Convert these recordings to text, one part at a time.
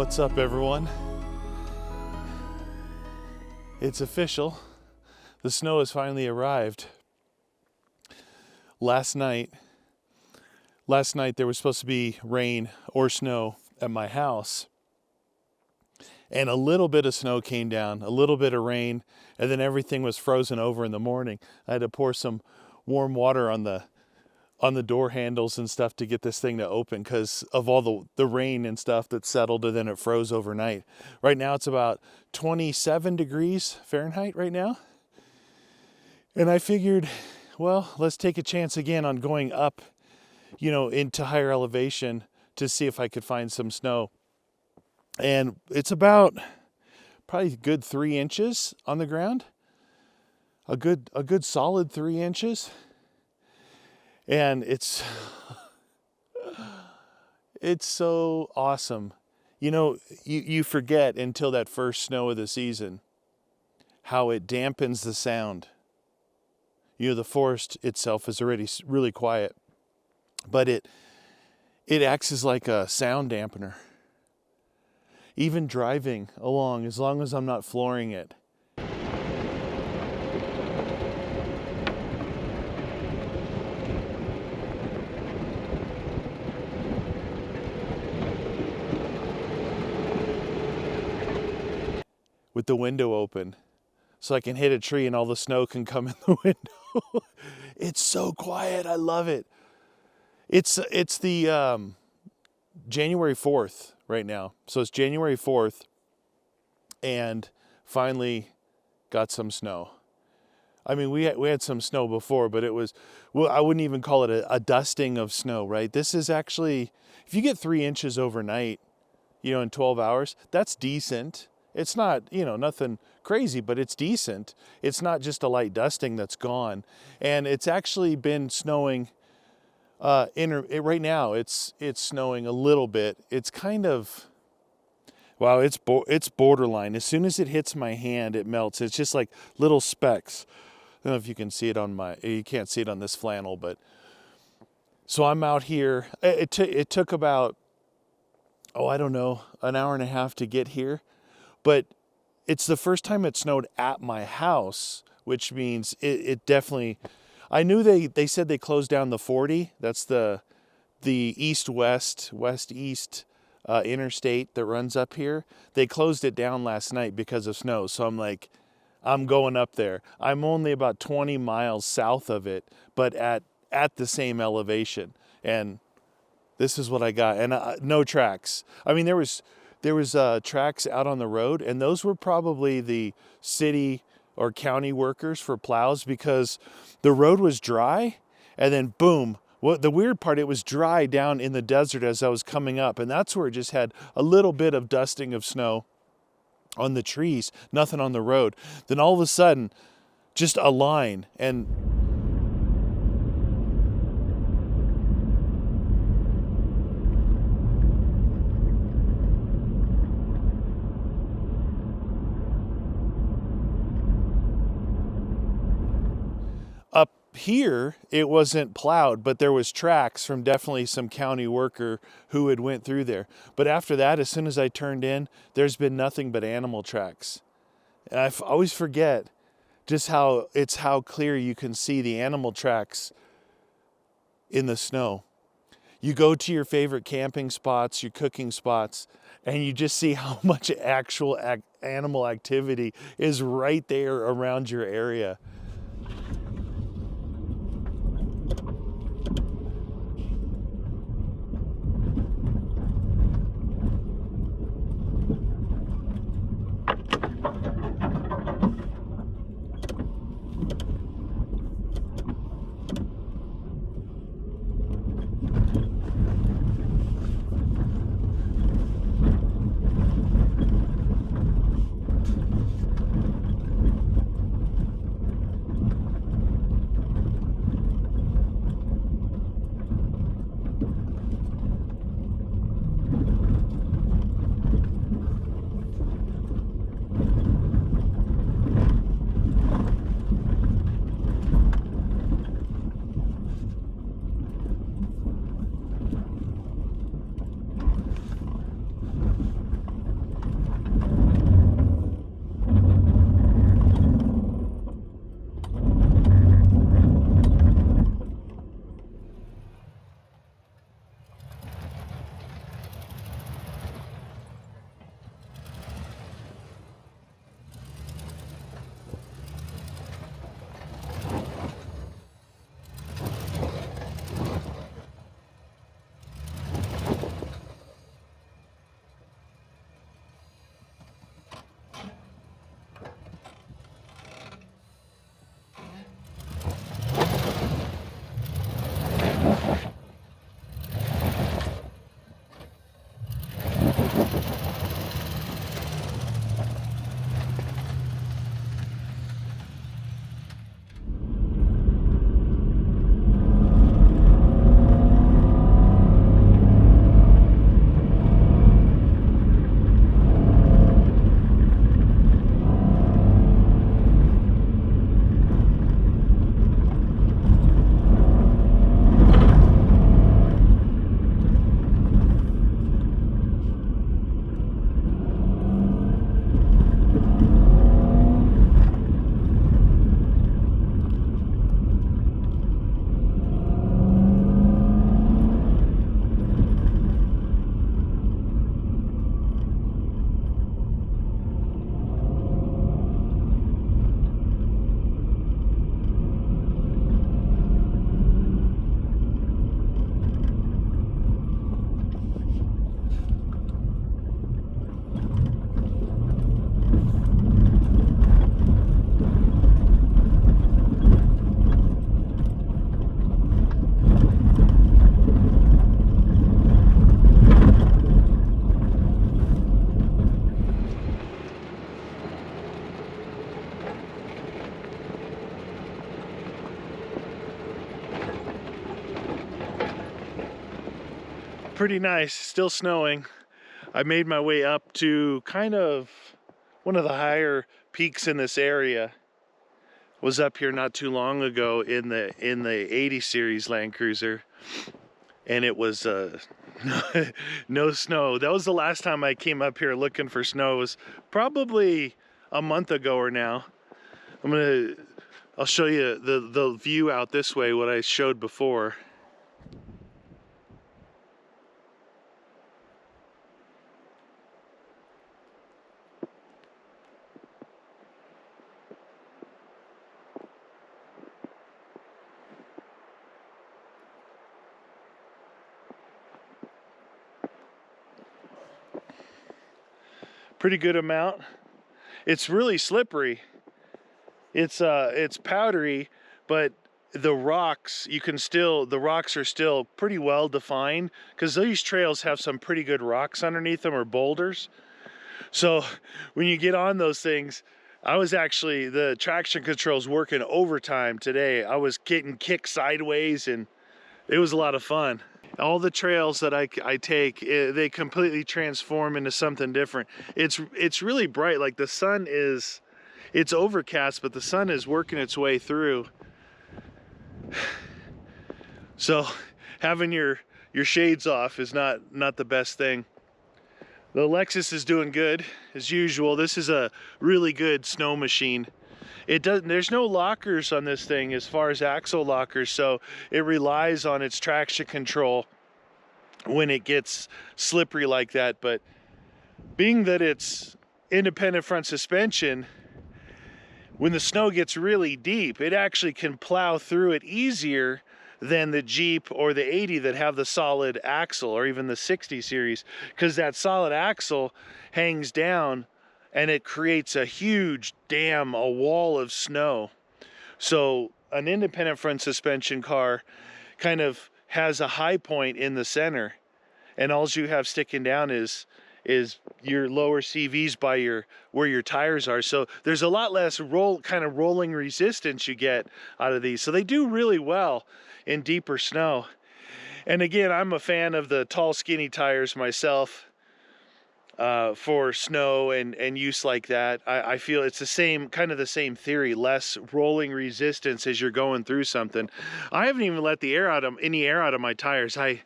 What's up, everyone? It's official. The snow has finally arrived. Last night there was supposed to be rain or snow at my house. And a little bit of snow came down, a little bit of rain, and then everything was frozen over in the morning. I had to pour some warm water on the door handles and stuff to get this thing to open because of all the rain and stuff that settled, and then it froze overnight. Right now it's about 27 degrees Fahrenheit right now. And I figured, well, let's take a chance again on going up, into higher elevation to see if I could find some snow. And it's about probably a good 3 inches on the ground. A good solid 3 inches. And it's so awesome. You forget until that first snow of the season how it dampens the sound. The forest itself is already really quiet, but it acts as like a sound dampener. Even driving along, as long as I'm not flooring it. With the window open, so I can hit a tree and all the snow can come in the window. It's so quiet. I love it. It's the January 4th right now. So it's January 4th, and finally got some snow. I mean, we had some snow before, but it was, well, I wouldn't even call it a dusting of snow, right? This is actually, if you get 3 inches overnight, in 12 hours, that's decent. It's not, nothing crazy, but it's decent. It's not just a light dusting that's gone. And it's actually been snowing, right now it's snowing a little bit. It's kind of, wow, it's borderline. As soon as it hits my hand, it melts. It's just like little specks. I don't know if you can see it you can't see it on this flannel, but so I'm out here. It took about, I don't know, an hour and a half to get here. But it's the first time it snowed at my house, which means it definitely, I knew they said they closed down the 40. That's the east-west, west-east interstate that runs up here. They closed it down last night because of snow. So I'm like, I'm going up there. I'm only about 20 miles south of it, but at the same elevation. And this is what I got. And no tracks. I mean, there was tracks out on the road, and those were probably the city or county workers for plows, because the road was dry, and then boom. Well, the weird part, it was dry down in the desert as I was coming up, and that's where it just had a little bit of dusting of snow on the trees, nothing on the road. Then all of a sudden, just a line, and up here, it wasn't plowed, but there was tracks from definitely some county worker who had went through there. But after that, as soon as I turned in, there's been nothing but animal tracks. And I always forget just how clear you can see the animal tracks in the snow. You go to your favorite camping spots, your cooking spots, and you just see how much actual animal activity is right there around your area. pretty nice. Still snowing. I made my way up to kind of one of the higher peaks in this area. Was up here not too long ago in the 80 series Land Cruiser, and it was no snow. That was the last time I came up here looking for snow. It was probably a month ago or now. I'll show you the view out this way, what I showed before. Pretty good amount. It's really slippery. It's powdery, but the rocks, the rocks are still pretty well defined, because these trails have some pretty good rocks underneath them, or boulders. So when you get on those things, the traction control's working overtime today. I was getting kicked sideways, and it was a lot of fun. All the trails that I take, they completely transform into something different. It's really bright. Like, the sun is, it's overcast, but the sun is working its way through. So having your shades off is not the best thing. The Lexus is doing good as usual. This is a really good snow machine. There's no lockers on this thing as far as axle lockers, so it relies on its traction control when it gets slippery like that. But being that it's independent front suspension, when the snow gets really deep, it actually can plow through it easier than the Jeep or the 80 that have the solid axle, or even the 60 series, because that solid axle hangs down and it creates a huge dam, a wall of snow. So an independent front suspension car kind of has a high point in the center, and all you have sticking down is your lower CVs by where your tires are. So there's a lot less rolling resistance you get out of these. So they do really well in deeper snow. And again, I'm a fan of the tall, skinny tires myself. For snow and use like that. I feel it's kind of the same theory, less rolling resistance as you're going through something. I haven't even let any air out of my tires. I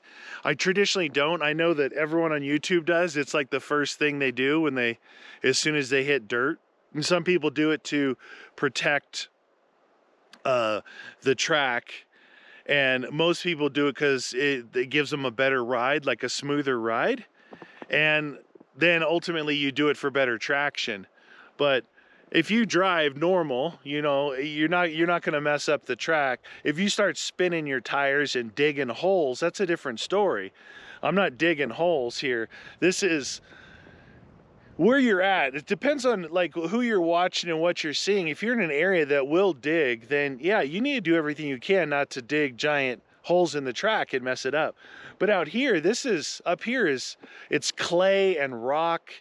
traditionally don't. I know that everyone on YouTube does. It's like the first thing they do as soon as they hit dirt. And some people do it to protect the track. And most people do it because it gives them a better ride, like a smoother ride. And then ultimately you do it for better traction. But if you drive normal, you're not going to mess up the track. If you start spinning your tires and digging holes, that's a different story. I'm not digging holes here. This is where you're at. It depends on like who you're watching and what you're seeing. If you're in an area that will dig, then yeah, you need to do everything you can not to dig giant holes in the track and mess it up. But out here, it's clay and rock,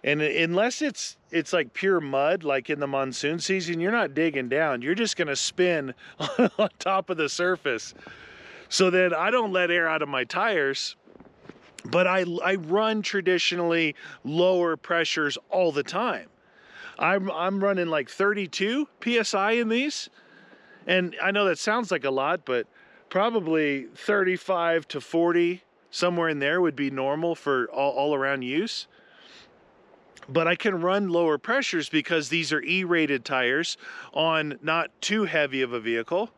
and unless it's like pure mud, like in the monsoon season, you're not digging down. You're just gonna spin on top of the surface. So then I don't let air out of my tires, but I run traditionally lower pressures all the time. I'm running like 32 PSI in these, and I know that sounds like a lot, but probably 35 to 40, somewhere in there would be normal for all around use. But I can run lower pressures because these are E-rated tires on not too heavy of a vehicle,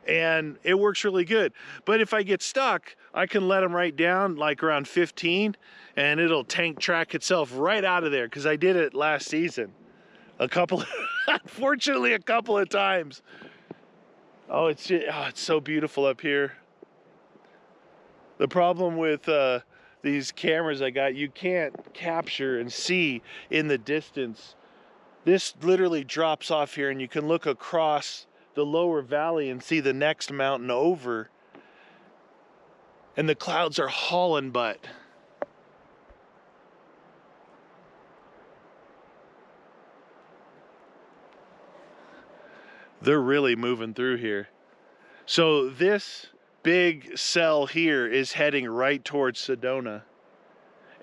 and it works really good. But if I get stuck, I can let them right down like around 15, and it'll tank track itself right out of there, because I did it last season unfortunately a couple of times. Oh, it's so beautiful up here. The problem with these cameras I got, you can't capture and see in the distance. This literally drops off here, and you can look across the lower valley and see the next mountain over. And the clouds are hauling butt. They're really moving through here. So this big cell here is heading right towards Sedona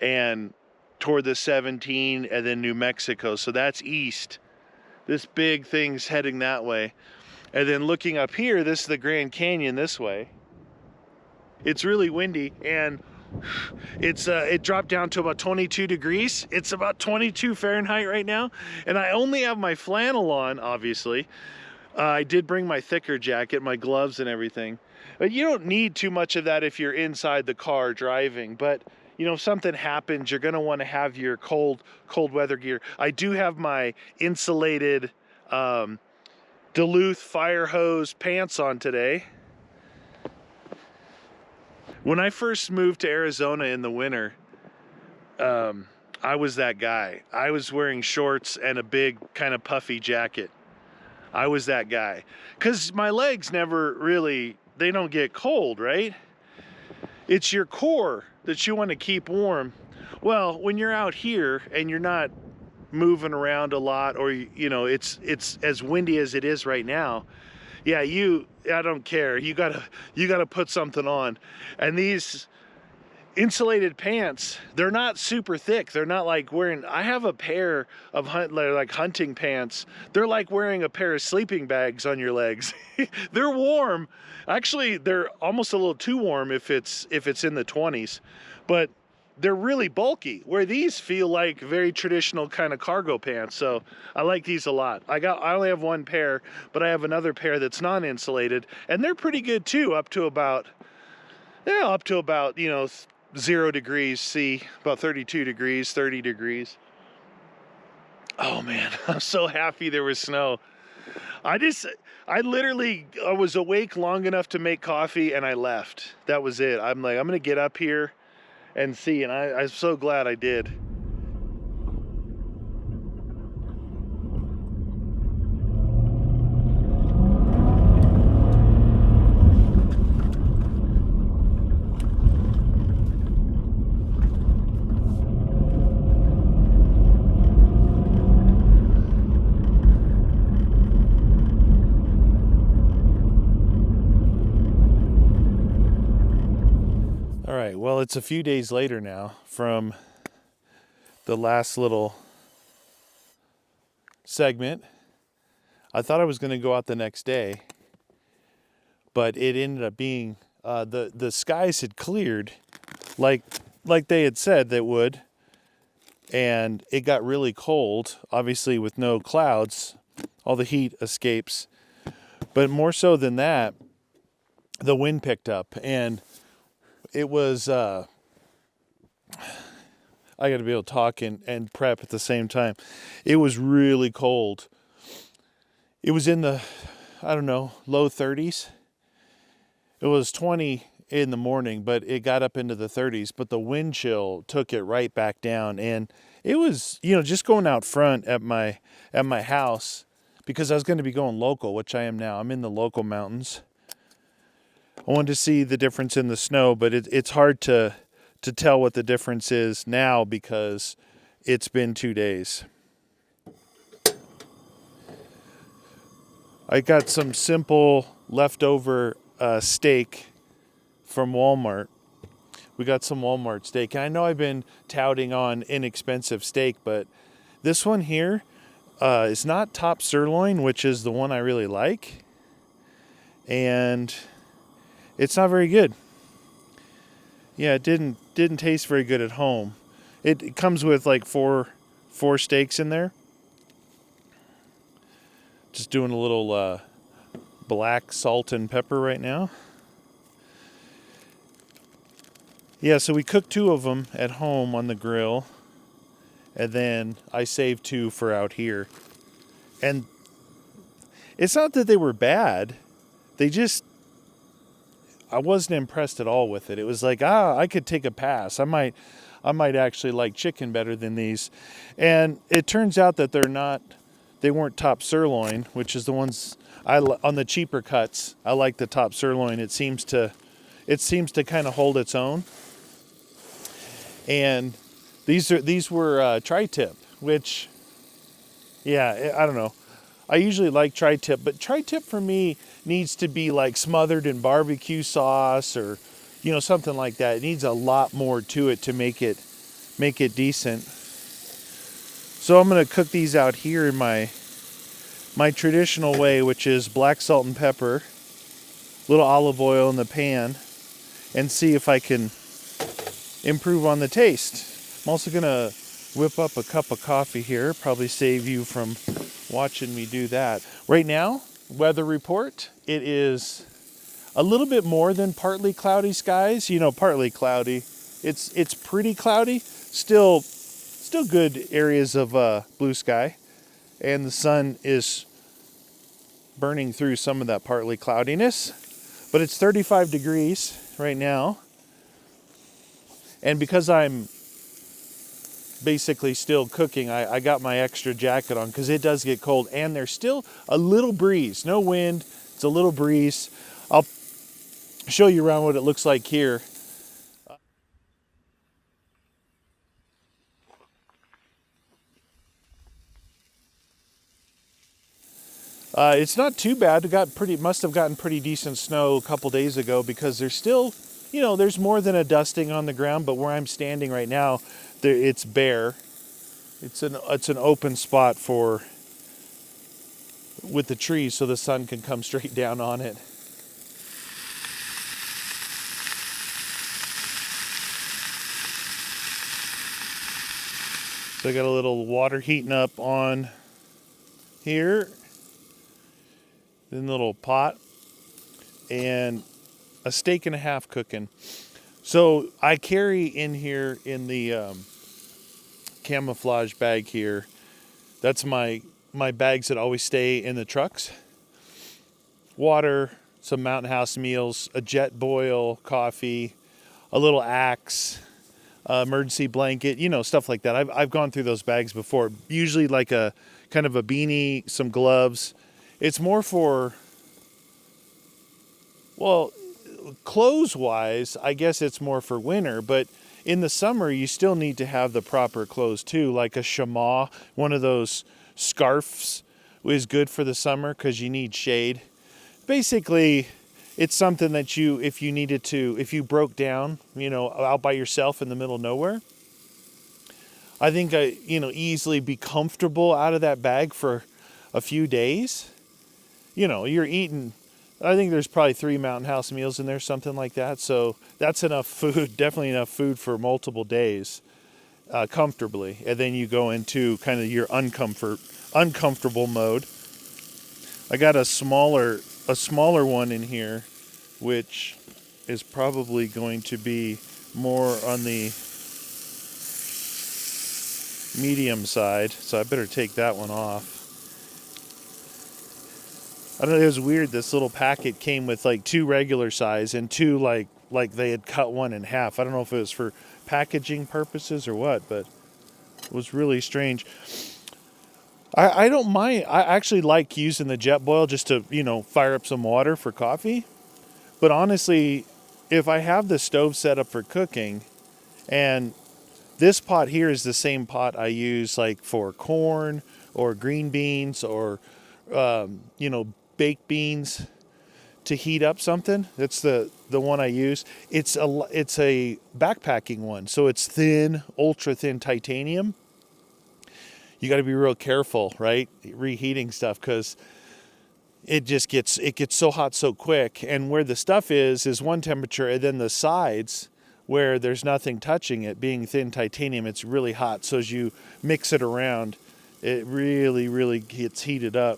and toward the 17 and then New Mexico. So that's east. This big thing's heading that way. And then looking up here, this is the Grand Canyon this way. It's really windy, and it dropped down to about 22 degrees. It's about 22 Fahrenheit right now, and I only have my flannel on, obviously. I did bring my thicker jacket, my gloves and everything. But you don't need too much of that if you're inside the car driving. But you know, if something happens, you're gonna wanna have your cold weather gear. I do have my insulated Duluth fire hose pants on today. When I first moved to Arizona in the winter, I was that guy. I was wearing shorts and a big kind of puffy jacket. I was that guy. Because my legs never really, they don't get cold, right? It's your core that you want to keep warm. Well, when you're out here and you're not moving around a lot, or you know, it's as windy as it is right now, yeah, I don't care. You gotta put something on. And these insulated pants, they're not super thick. They're not like wearing, I have a pair of like hunting pants. They're like wearing a pair of sleeping bags on your legs. They're warm. Actually, they're almost a little too warm if it's in the 20s, but they're really bulky, where these feel like very traditional kind of cargo pants. So I like these a lot. I only have one pair, but I have another pair that's non-insulated, and they're pretty good too, up to about, you know, 0 degrees C, about 32 degrees, 30 degrees. Oh man, I'm so happy there was snow. I was awake long enough to make coffee and I left. That was it. I'm like, I'm gonna get up here and see, and I'm so glad I did. All right, well, it's a few days later now from the last little segment. I thought I was going to go out the next day, but it ended up being the skies had cleared like they had said they would, and it got really cold, obviously with no clouds. All the heat escapes, but more so than that, the wind picked up, and it was, I got to be able to talk and prep at the same time. It was really cold. It was in the, I don't know, low 30s. It was 20 in the morning, but it got up into the 30s. But the wind chill took it right back down. And it was, you know, just going out front at my house, because I was going to be going local, which I am now. I'm in the local mountains. I wanted to see the difference in the snow, but it's hard to tell what the difference is now because it's been 2 days. I got some simple leftover steak from Walmart. We got some Walmart steak. And I know I've been touting on inexpensive steak, but this one here is not top sirloin, which is the one I really like. And it's not very good. Yeah, it didn't taste very good at home. It comes with like four steaks in there. Just doing a little black salt and pepper right now. Yeah, so we cooked 2 of them at home on the grill, and then I saved 2 for out here. And it's not that they were bad. I wasn't impressed at all with it. It was like, I could take a pass. I might actually like chicken better than these. And it turns out that they weren't top sirloin, which is the ones on the cheaper cuts. I like the top sirloin. It seems to kind of hold its own. And these were tri-tip, which, yeah, I don't know. I usually like tri-tip, but tri-tip for me needs to be like smothered in barbecue sauce or, you know, something like that. It needs a lot more to it to make it decent. So I'm gonna cook these out here in my traditional way, which is black salt and pepper, little olive oil in the pan, and see if I can improve on the taste. I'm also gonna whip up a cup of coffee here, probably save you from watching me do that. Right now, weather report, it is a little bit more than partly cloudy skies. You know, partly cloudy. It's pretty cloudy. Still good areas of blue sky, and the sun is burning through some of that partly cloudiness. But it's 35 degrees right now, and because I'm basically still cooking, I got my extra jacket on because it does get cold, and there's still a little breeze. No wind, it's a little breeze. I'll show you around what it looks like here. It's not too bad. It must have gotten pretty decent snow a couple days ago because there's still, you know, there's more than a dusting on the ground, but where I'm standing right now, it's bare. It's an open spot with the trees so the sun can come straight down on it. So I got a little water heating up on here, then a little pot, and a steak and a half cooking. So I carry in here in the camouflage bag here. That's my bags that always stay in the trucks. Water, some Mountain House meals, a jet boil, coffee, a little axe, emergency blanket, you know, stuff like that. I've gone through those bags before. Usually like a kind of a beanie, some gloves. It's more for, well, clothes-wise, I guess it's more for winter, but in the summer, you still need to have the proper clothes too, like a chamois, one of those scarves is good for the summer because you need shade. Basically, it's something that if you broke down, you know, out by yourself in the middle of nowhere, I think easily be comfortable out of that bag for a few days. You know, you're eating, I think there's probably 3 Mountain House meals in there, something like that. So that's enough food, definitely enough food for multiple days, comfortably. And then you go into kind of your uncomfortable mode. I got a smaller one in here, which is probably going to be more on the medium side. So I better take that one off. I don't know, it was weird. This little packet came with like 2 regular size and 2 like they had cut one in half. I don't know if it was for packaging purposes or what, but it was really strange. I don't mind. I actually like using the jet boil just to, you know, fire up some water for coffee. But honestly, if I have the stove set up for cooking, and this pot here is the same pot I use like for corn or green beans or, baked beans to heat up something. That's the one I use. It's a backpacking one, so it's thin, ultra thin titanium. You got to be real careful, right? Reheating stuff because it gets so hot so quick. And where the stuff is one temperature, and then the sides where there's nothing touching it, being thin titanium, it's really hot. So as you mix it around, it really, really gets heated up.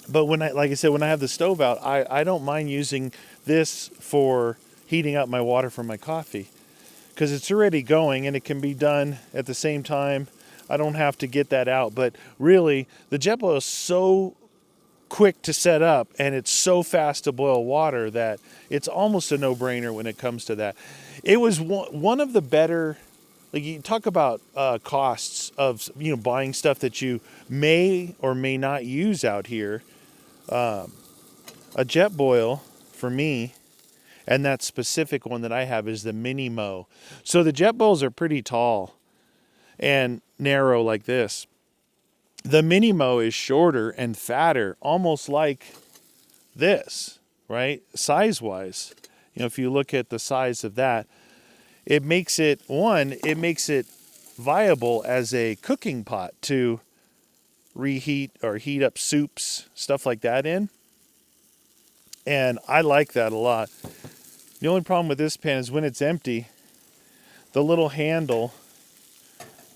But like I said, when I have the stove out, I don't mind using this for heating up my water for my coffee because it's already going and it can be done at the same time. I don't have to get that out. But really, the jet boil is so quick to set up and it's so fast to boil water that it's almost a no-brainer when it comes to that. It was one of the better, like you talk about costs of, you know, buying stuff that you may or may not use out here. A jet boil for me, and that specific one that I have is the Mini Mo. So the jet boils are pretty tall and narrow like this. The mini mow is shorter and fatter, almost like this, right? Size-wise. If you look at the size of that, it makes it viable as a cooking pot to reheat or heat up soups, stuff like that in. And I like that a lot. The only problem with this pan is when it's empty, the little handle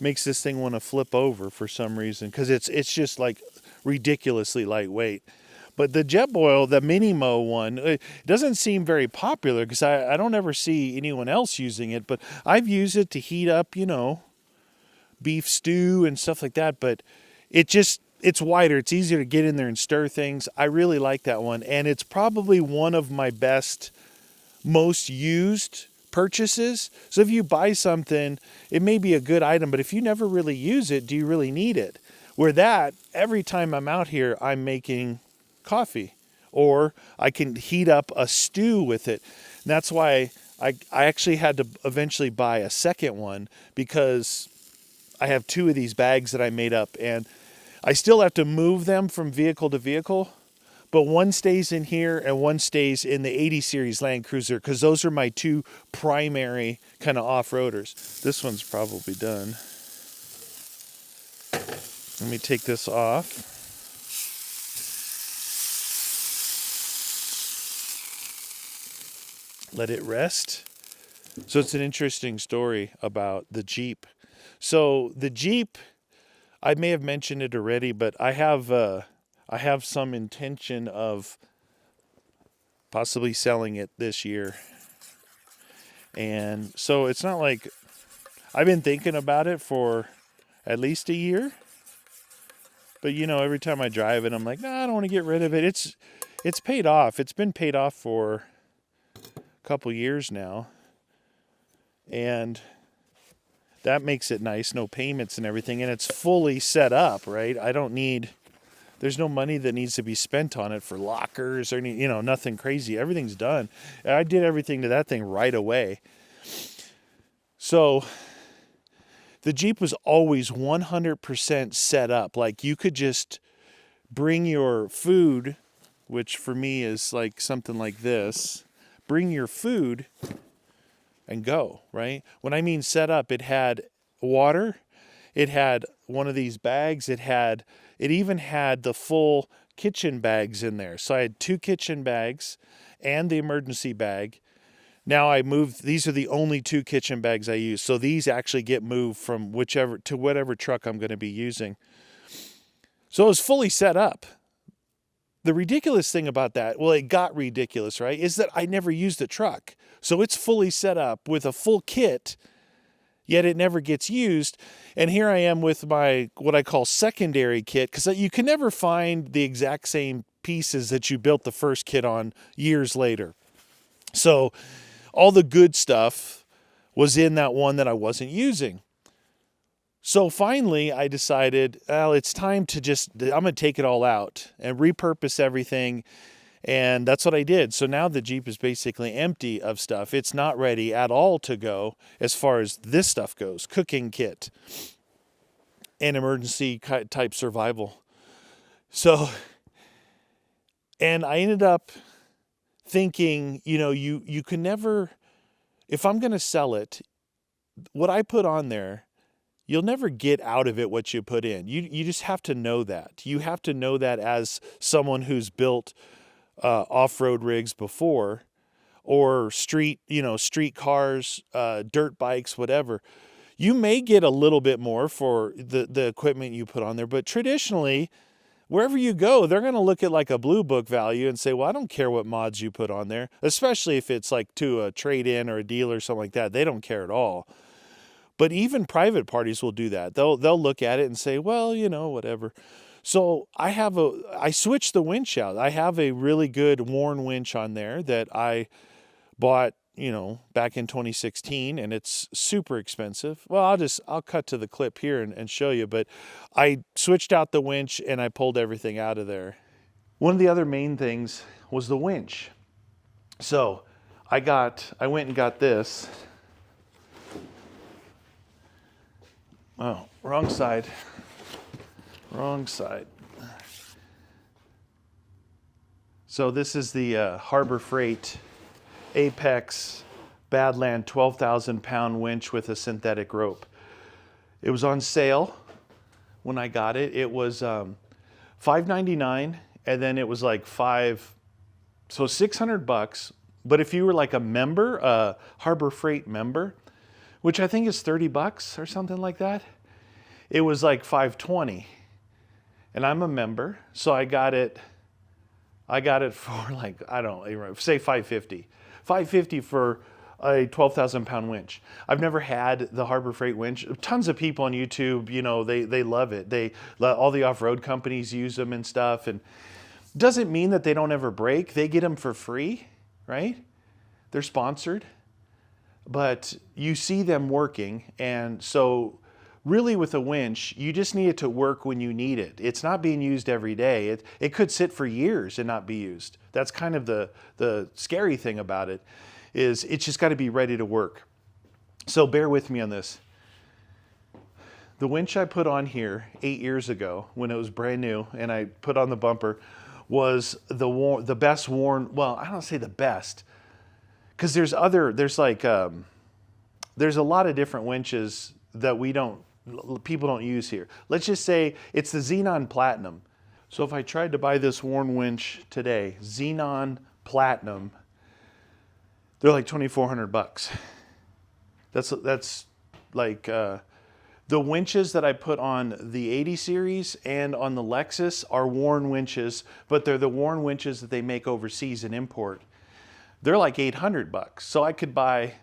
makes this thing want to flip over for some reason, because it's just like ridiculously lightweight. But the Jetboil, the Mini Mow one, it doesn't seem very popular because I don't ever see anyone else using it. But I've used it to heat up, beef stew and stuff like that. But it's wider. It's easier to get in there and stir things. I really like that one. And it's probably one of my best, most used purchases. So if you buy something, it may be a good item, but if you never really use it, do you really need it? Where that, every time I'm out here, I'm making coffee, or I can heat up a stew with it. And that's why I actually had to eventually buy a second one, because I have 2 of these bags that I made up, and I still have to move them from vehicle to vehicle, but one stays in here and one stays in the 80 series Land Cruiser, because those are my 2 primary kind of off-roaders. This one's probably done. Let me take this off. Let it rest. So it's an interesting story about the Jeep. So the Jeep, I may have mentioned it already, but I have some intention of possibly selling it this year. And so it's not like I've been thinking about it for at least a year. But every time I drive it, I'm like, I don't want to get rid of it. It's paid off. It's been paid off for couple years now, and that makes it nice, no payments and everything, and it's fully set up, right? There's no money that needs to be spent on it for lockers or any, nothing crazy. Everything's done. I did everything to that thing right away. So the Jeep was always 100% set up. Like, you could just bring your food, which for me is like something like this. Bring your food and go, right? When I mean set up, it had water, it had one of these bags, it even had the full kitchen bags in there. So I had 2 kitchen bags and the emergency bag. Now these are the only 2 kitchen bags I use. So these actually get moved from whatever truck I'm going to be using. So it was fully set up. The ridiculous thing about that, well, it got ridiculous, right, is that I never used the truck. So it's fully set up with a full kit, yet it never gets used. And here I am with my, what I call secondary kit, because you can never find the exact same pieces that you built the first kit on years later. So all the good stuff was in that one that I wasn't using. So finally, I decided, well, it's time to I'm going to take it all out and repurpose everything. And that's what I did. So now the Jeep is basically empty of stuff. It's not ready at all to go as far as this stuff goes. Cooking kit and emergency type survival. So, and I ended up thinking, you can never, if I'm going to sell it, what I put on there, you'll never get out of it what you put in. You just have to know that. You have to know that as someone who's built off-road rigs before, or street cars, dirt bikes, whatever. You may get a little bit more for the equipment you put on there, but traditionally, wherever you go, they're going to look at like a blue book value and say, well, I don't care what mods you put on there, especially if it's like to a trade-in or a deal or something like that. They don't care at all. But even private parties will do that. They'll look at it and say, well, whatever. So I switched the winch out. I have a really good Warn winch on there that I bought, back in 2016, and it's super expensive. Well, I'll cut to the clip here and show you, but I switched out the winch and I pulled everything out of there. One of the other main things was the winch. So I went and got this. Oh, wrong side. Wrong side. So this is the Harbor Freight Apex Badland 12,000 pound winch with a synthetic rope. It was on sale when I got it. It was $5.99, and then it was like so $600. But if you were like a member, a Harbor Freight member, which I think is $30 or something like that, it was like $5.20. And I'm a member, so I got it for like, I don't know, say $5.50. $5.50 for a 12,000 pound winch. I've never had the Harbor Freight winch. Tons of people on YouTube, you know, they love it. All the off-road companies use them and stuff. And doesn't mean that they don't ever break. They get them for free, right? They're sponsored, but you see them working. And so really with a winch, you just need it to work when you need it. It's not being used every day. It could sit for years and not be used. That's kind of the scary thing about it, is it's just got to be ready to work. So bear with me on this. The winch I put on here 8 years ago when it was brand new and I put on the bumper was the best worn, well, I don't say the best, because there's a lot of different winches that people don't use here. Let's just say it's the Xenon Platinum. So if I tried to buy this worn winch today, Xenon Platinum, they're like $2,400. That's like the winches that I put on the 80 series and on the Lexus are worn winches, but they're the worn winches that they make overseas and import. They're like $800. So I could buy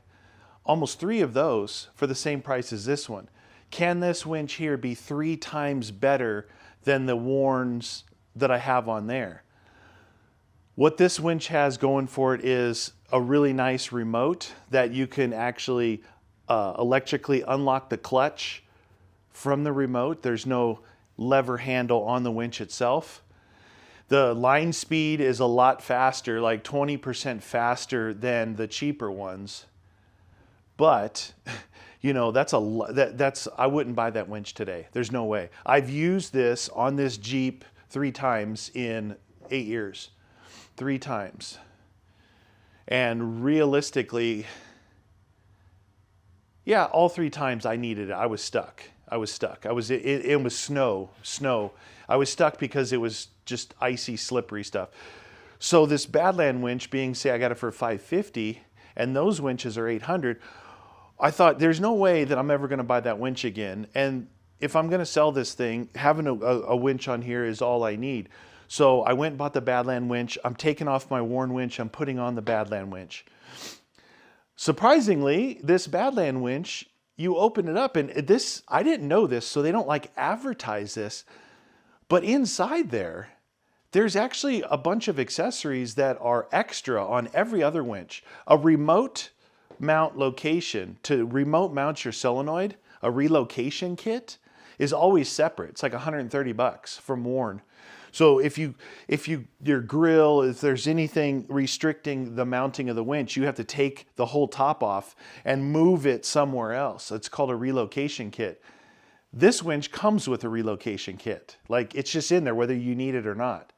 almost 3 of those for the same price as this one. Can this winch here be 3 times better than the Warns that I have on there? What this winch has going for it is a really nice remote that you can actually electrically unlock the clutch from the remote. There's no lever handle on the winch itself. The line speed is a lot faster, like 20% faster than the cheaper ones. But you know, I wouldn't buy that winch today. There's no way. I've used this on this Jeep 3 times in 8 years. 3 times. And realistically, yeah, all 3 times I needed it. I was stuck. It was snow. I was stuck because it was just icy, slippery stuff. So this Badland winch being, say I got it for $550 and those winches are $800, I thought there's no way that I'm ever going to buy that winch again. And if I'm going to sell this thing, having a winch on here is all I need. So I went and bought the Badland winch. I'm taking off my worn winch. I'm putting on the Badland winch. Surprisingly, this Badland winch, you open it up and this, I didn't know this, so they don't like advertise this, but inside there's actually a bunch of accessories that are extra on every other winch. A remote mount location to remote mount your solenoid, a relocation kit is always separate. It's like $130 from Warn. So if your grill, if there's anything restricting the mounting of the winch, you have to take the whole top off and move it somewhere else. It's called a relocation kit. This winch comes with a relocation kit. Like, it's just in there whether you need it or not.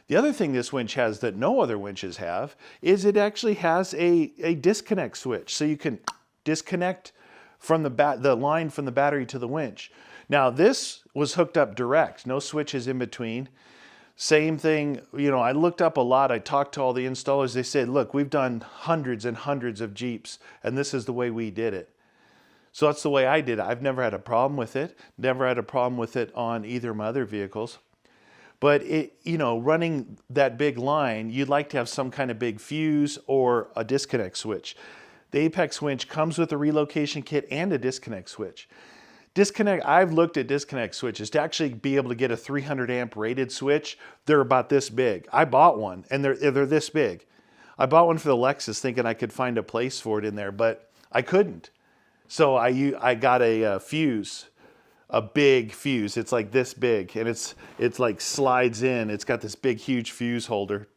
The other thing this winch has that no other winches have is it actually has a disconnect switch. So you can disconnect from the line from the battery to the winch. Now this was hooked up direct, no switches in between. Same thing, you know, I looked up a lot. I talked to all the installers. They said, look, we've done hundreds and hundreds of Jeeps and this is the way we did it. So that's the way I did it. I've never had a problem with it. Never had a problem with it on either of my other vehicles. But running that big line, you'd like to have some kind of big fuse or a disconnect switch. The Apex winch comes with a relocation kit and a disconnect switch. I've looked at disconnect switches to actually be able to get a 300 amp rated switch. They're about this big. I bought one and they're this big. I bought one for the Lexus thinking I could find a place for it in there, but I couldn't. So I got a fuse. A big fuse. It's like this big and it's like slides in. It's got this big huge fuse holder.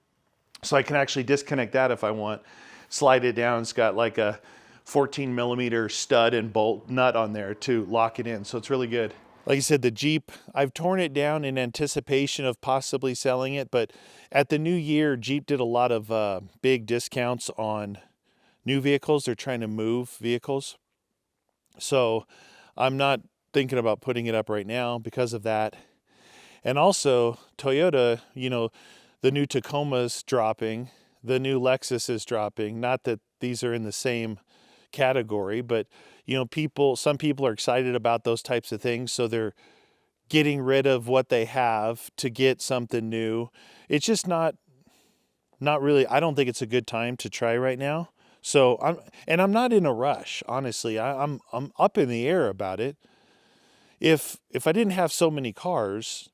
So I can actually disconnect that if I want. Slide it down. It's got like a 14 millimeter stud and bolt nut on there to lock it in. So it's really good. Like I said, the Jeep, I've torn it down in anticipation of possibly selling it, but at the new year, Jeep did a lot of big discounts on new vehicles. They're trying to move vehicles. So I'm not thinking about putting it up right now because of that. And also, Toyota, the new Tacoma's dropping, the new Lexus is dropping. Not that these are in the same category, but some people are excited about those types of things, so they're getting rid of what they have to get something new. It's just not really. I don't think it's a good time to try right now. So I'm not in a rush, honestly. I'm up in the air about it. If I didn't have so many cars,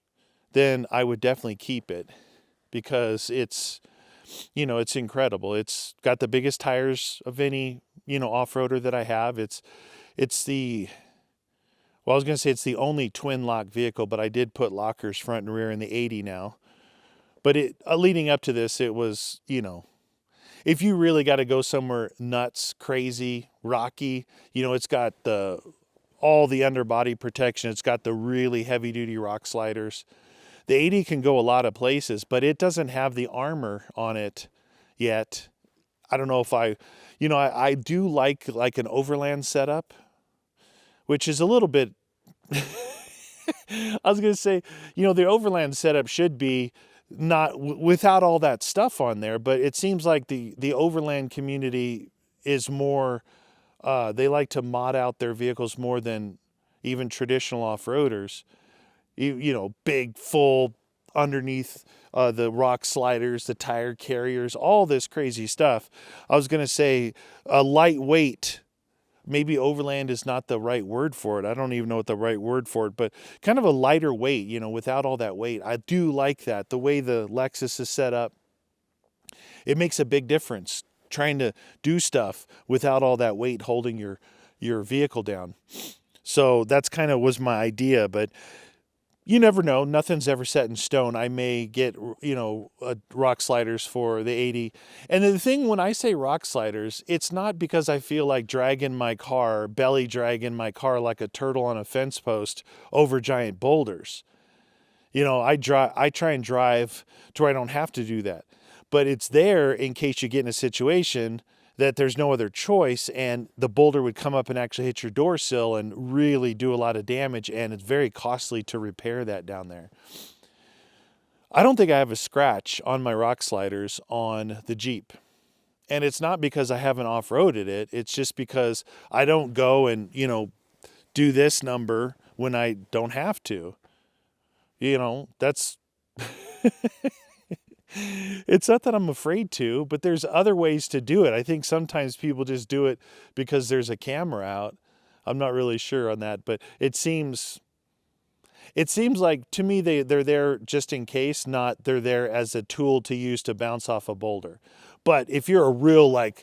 then I would definitely keep it because it's incredible. It's got the biggest tires of any, off-roader that I have. It's the well, I was going to say it's the only twin lock vehicle, but I did put lockers front and rear in the 80 now. But leading up to this, it was, if you really got to go somewhere nuts, crazy, rocky, it's got all the underbody protection. It's got the really heavy duty rock sliders. The 80 can go a lot of places, but it doesn't have the armor on it yet. I don't know if I do like an overland setup, which is a little bit, I was going to say, the overland setup should be not without all that stuff on there, but it seems like the overland community is more, they like to mod out their vehicles more than even traditional off-roaders. Big, full, underneath the rock sliders, the tire carriers, all this crazy stuff. I was going to say a lightweight, maybe overland is not the right word for it. I don't even know what the right word for it, but kind of a lighter weight, without all that weight. I do like that. The way the Lexus is set up, it makes a big difference trying to do stuff without all that weight holding your vehicle down. So that's kind of was my idea, but you never know. Nothing's ever set in stone. I may get, rock sliders for the 80. And the thing when I say rock sliders, it's not because I feel like belly dragging my car like a turtle on a fence post over giant boulders. I try and drive to where I don't have to do that. But it's there in case you get in a situation that there's no other choice and the boulder would come up and actually hit your door sill and really do a lot of damage, and it's very costly to repair that down there. I don't think I have a scratch on my rock sliders on the Jeep. And it's not because I haven't off-roaded it. It's just because I don't go and, do this number when I don't have to. That's it's not that I'm afraid to, but there's other ways to do it. I think sometimes people just do it because there's a camera out. I'm not really sure on that, but it seems like to me they're there just in case, not they're there as a tool to use to bounce off a boulder. But if you're a real one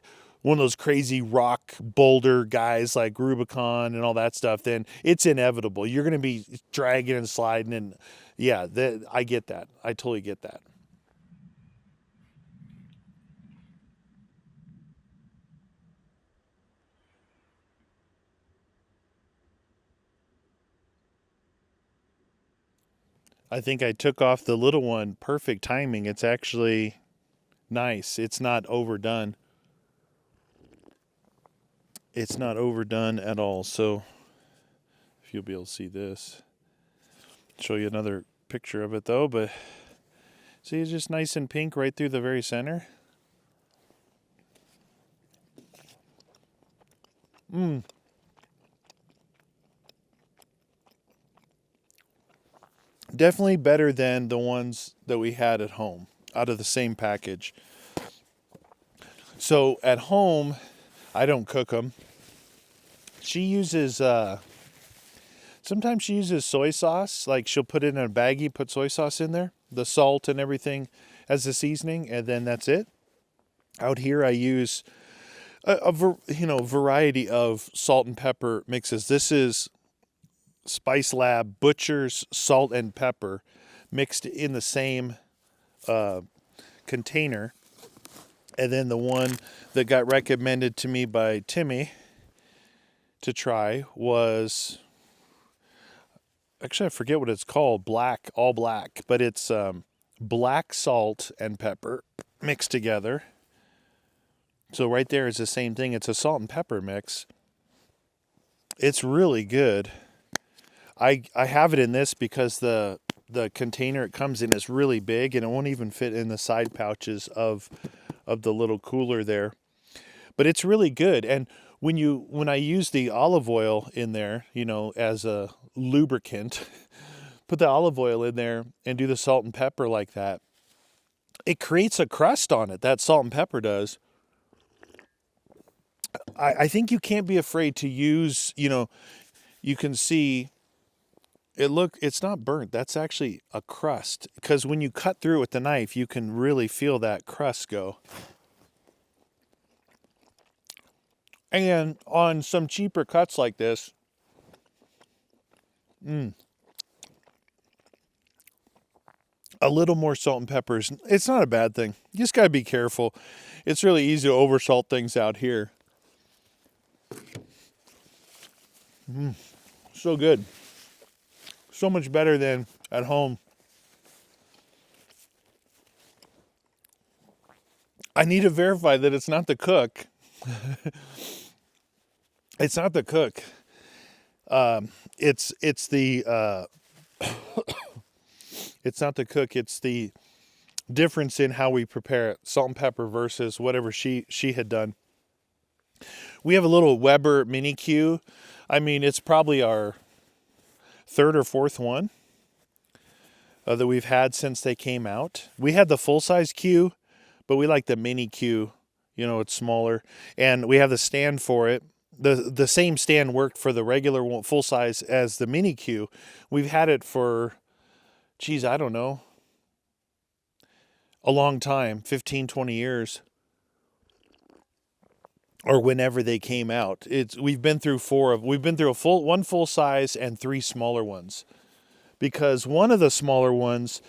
of those crazy rock boulder guys like Rubicon and all that stuff, then it's inevitable. You're going to be dragging and sliding, and yeah, I get that. I totally get that. I think I took off the little one. Perfect timing. It's actually nice. It's not overdone. It's not overdone at all. So if you'll be able to see this, show you another picture of it though. But see, it's just nice and pink right through the very center. Definitely better than the ones that we had at home out of the same package. So at home, I don't cook them. She uses, sometimes she uses soy sauce. Like she'll put it in a baggie, put soy sauce in there, the salt and everything as the seasoning, and then that's it. Out here, I use variety of salt and pepper mixes. This is Spice Lab Butcher's salt and pepper mixed in the same container. And then the one that got recommended to me by Timmy to try was actually I forget what it's called, all black, but it's black salt and pepper mixed together. So right there is the same thing. It's a salt and pepper mix. It's really good. I have it in this because the container it comes in is really big and it won't even fit in the side pouches of the little cooler there. But it's really good. And when I use the olive oil in there, as a lubricant, put the olive oil in there and do the salt and pepper like that, it creates a crust on it. That salt and pepper does. I think you can't be afraid to use, you can see it's not burnt. That's actually a crust. Because when you cut through it with the knife, you can really feel that crust go. And on some cheaper cuts like this, a little more salt and peppers, it's not a bad thing. You just got to be careful. It's really easy to oversalt things out here. So good. So much better than at home. I need to verify that it's not the cook. It's not the cook. It's the it's not the cook. It's the difference in how we prepare it. Salt and pepper versus whatever she had done. We have a little Weber mini Q. I mean, it's probably our third or fourth one that we've had since they came out. We had the full-size Q, but we like the mini Q. It's smaller. And we have the stand for it. The same stand worked for the regular full-size as the mini Q. We've had it for, I don't know, a long time, 15, 20 years. Or whenever they came out. We've been through one full size and 3 smaller ones. Because one of the smaller ones,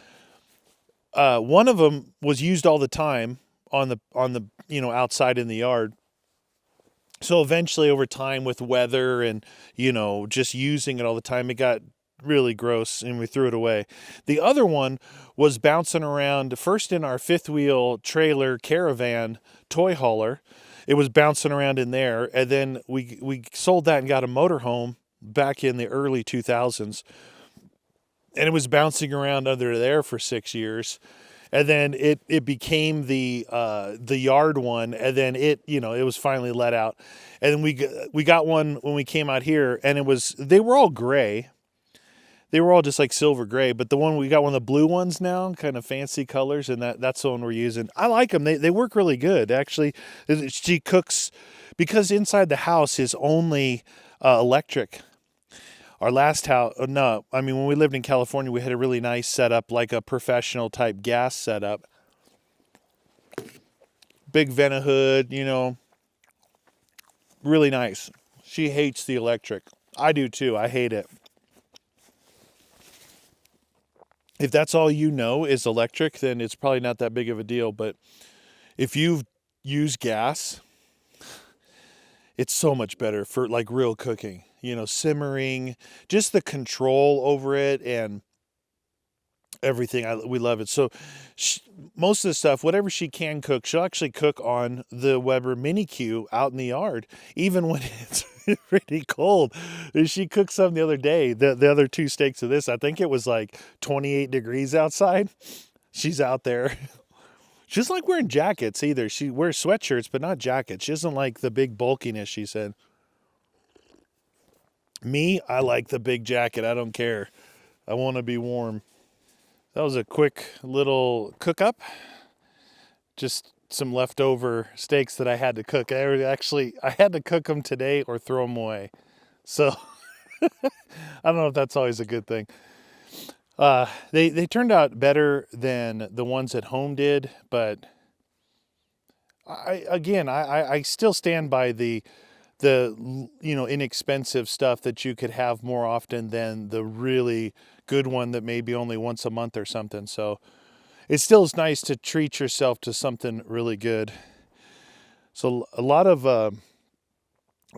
one of them was used all the time on the outside in the yard. So eventually over time with weather and just using it all the time, it got really gross and we threw it away. The other one was bouncing around first in our 5th wheel trailer caravan toy hauler. It was bouncing around in there, and then we sold that and got a motorhome back in the early 2000s, and it was bouncing around under there for 6 years, and then it became the yard one, and then it was finally let out, and then we got one when we came out here, and they were all gray. They were all just like silver gray, but we got one of the blue ones now, kind of fancy colors, and that's the one we're using. I like them. They work really good. Actually, she cooks, because inside the house is only electric. Our last house, no, I mean, when we lived in California, we had a really nice setup, like a professional type gas setup. Big Ventahood, really nice. She hates the electric. I do too. I hate it. If that's all is electric, then it's probably not that big of a deal. But if you've used gas, it's so much better for like real cooking, simmering, just the control over it and everything. We love it. So most of the stuff, whatever she can cook, she'll actually cook on the Weber Mini Q out in the yard, even when it's pretty cold. She cooked some the other day. The other 2 steaks of this, I think it was like 28 degrees outside. She's out there. She doesn't like wearing jackets either. She wears sweatshirts, but not jackets. She doesn't like the big bulkiness, she said. Me, I like the big jacket. I don't care. I want to be warm. That was a quick little cook up. Just some leftover steaks that I had to cook. I had to cook them today or throw them away. So I don't know if that's always a good thing. They turned out better than the ones at home did, but I still stand by the inexpensive stuff that you could have more often than the really good one that maybe only once a month or something. So it still is nice to treat yourself to something really good. So a lot of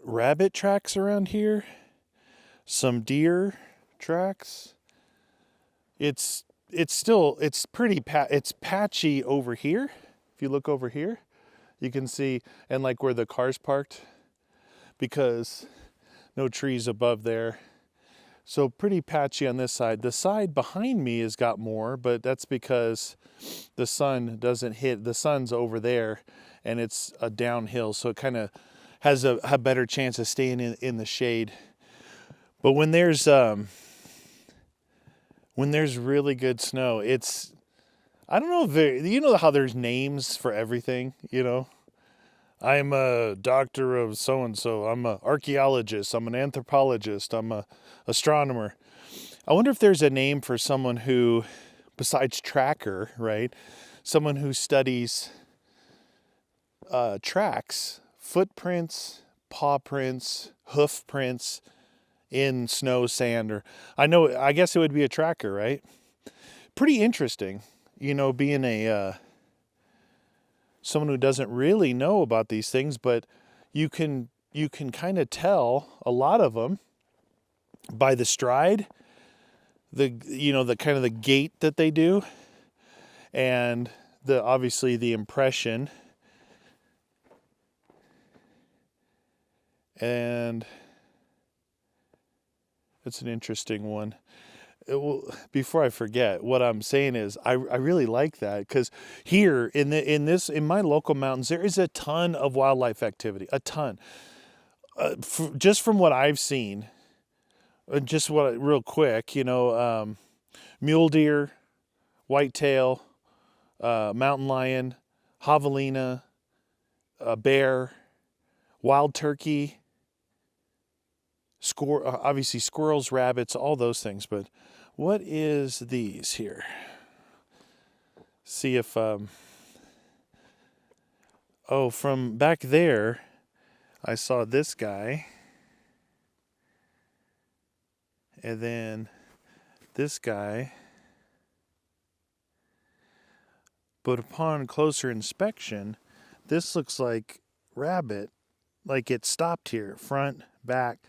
rabbit tracks around here, some deer tracks. It's still, it's pretty, it's patchy over here. If you look over here, you can see, and like where the car's parked, because no trees above there. So pretty patchy on this side. The side behind me has got more, but that's because the sun doesn't hit, the sun's over there and it's a downhill. So it kind of has a better chance of staying in the shade. But when there's really good snow, it's, I don't know if you know how there's names for everything, you know? I'm a doctor of so-and-so. I'm an archaeologist. I'm an anthropologist. I'm a astronomer. I wonder if there's a name for someone who, besides tracker, right? Someone who studies tracks, footprints, paw prints, hoof prints in snow, sand, or I guess it would be a tracker, right? Pretty interesting, you know, being someone who doesn't really know about these things, but you can kind of tell a lot of them by the stride, the kind of the gait that they do, and obviously the impression. And it's an interesting one. Before I forget, what I'm saying is I really like that, because here in my local mountains, there is a ton of wildlife activity, a ton. Just from what I've seen, real quick, mule deer, whitetail, mountain lion, javelina, bear, wild turkey, obviously squirrels, rabbits, all those things. But what is these here? See if, from back there, I saw this guy. And then this guy. But upon closer inspection, this looks like rabbit. Like it stopped here, front, back.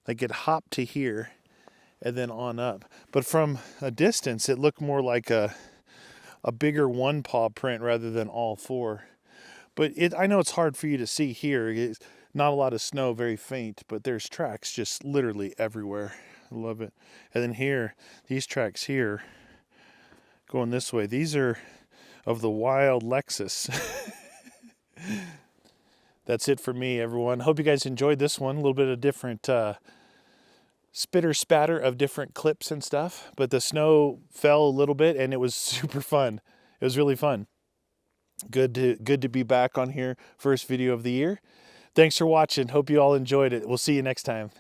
Like it hopped to here and then on up. But from a distance, it looked more like a bigger one paw print rather than all four. But I know it's hard for you to see here. It's not a lot of snow, very faint, but there's tracks just literally everywhere. I love it. And then here, these tracks here, going this way, these are of the wild Lexus. That's it for me, everyone. Hope you guys enjoyed this one. A little bit of different spitter spatter of different clips and stuff. But the snow fell a little bit and it was super fun. It was really fun. Good to be back on here. First video of the year. Thanks for watching. Hope you all enjoyed it. We'll see you next time.